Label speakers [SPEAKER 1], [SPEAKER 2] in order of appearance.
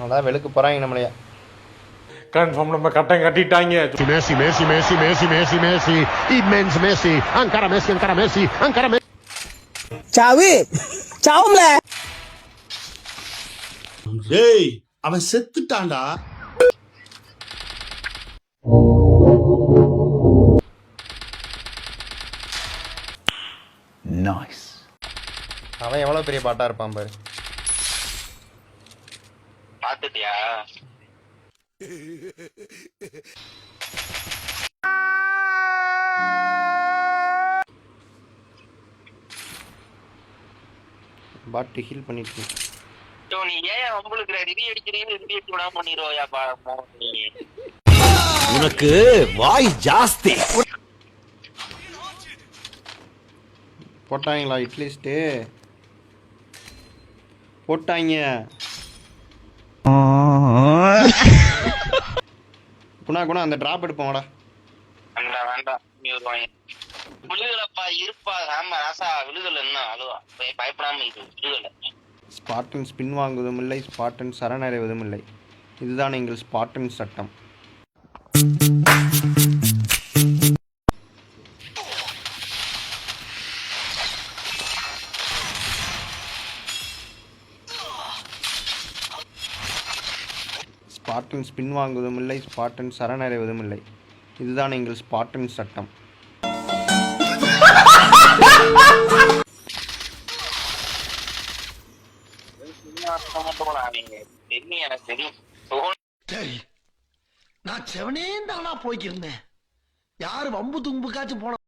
[SPEAKER 1] அதான் வெளுக்கு போறாங்க நம்மளைய.
[SPEAKER 2] கன்ஃபார்ம் நம்ம கட்டம் கட்டிட்டாங்க.
[SPEAKER 3] Messi, Messi, Messi, Messi, Messi, Messi, immens Messi, ancora Messi, ancora Messi, ancora Messi.
[SPEAKER 4] சாவு சாவும்ல.
[SPEAKER 5] டேய் அவன் செத்துட்டான்டா.
[SPEAKER 6] நைஸ்.
[SPEAKER 1] அவன் எவ்வளவு பெரிய பாட்டா இருப்பான் பாரு.
[SPEAKER 7] பாத்துட்டியா?
[SPEAKER 1] பாட்டு ஹீல் பண்ணிட்டு
[SPEAKER 7] நீ ஏன் உங்களுக்கு ரிவி அடிக்கிறீங்க? ரிவி அடிச்சு விடாம பண்ணிடுவோயா பாருமோ நீ.
[SPEAKER 6] உனக்கு வாய் ஜாஸ்தி.
[SPEAKER 1] போட்டாங்களா இட்லிஸ்ட்டு? போட்டாங்க. குணா அந்த டிராப் எடுப்போம்டா.
[SPEAKER 7] வேண்டாம் வேண்டாம் விழுகலப்பா இருப்பா. ஆமா ராசா விழுகல என்ன அழுவா பயப்படாம இது விழுகல.
[SPEAKER 1] ஸ்பாட்டன் ஸ்பின் வாங்குவதும் இல்லை, ஸ்பாட்டன் சரணடைவதும் இல்லை. இதுதான் எங்கள் ஸ்பாட்டன் சட்டம். ஸ்பாட்டன் ஸ்பின் வாங்குவதும் இல்லை, ஸ்பாட்டன் சரணடைவதும் இல்லை. இதுதான் எங்கள் ஸ்பாட்டன் சட்டம்.
[SPEAKER 7] எனக்கு தெரியும்.
[SPEAKER 4] சரி நான் செவனே தானா போய்க்கிருந்தேன். யாரு வம்பு தும்புக்காச்சும் போன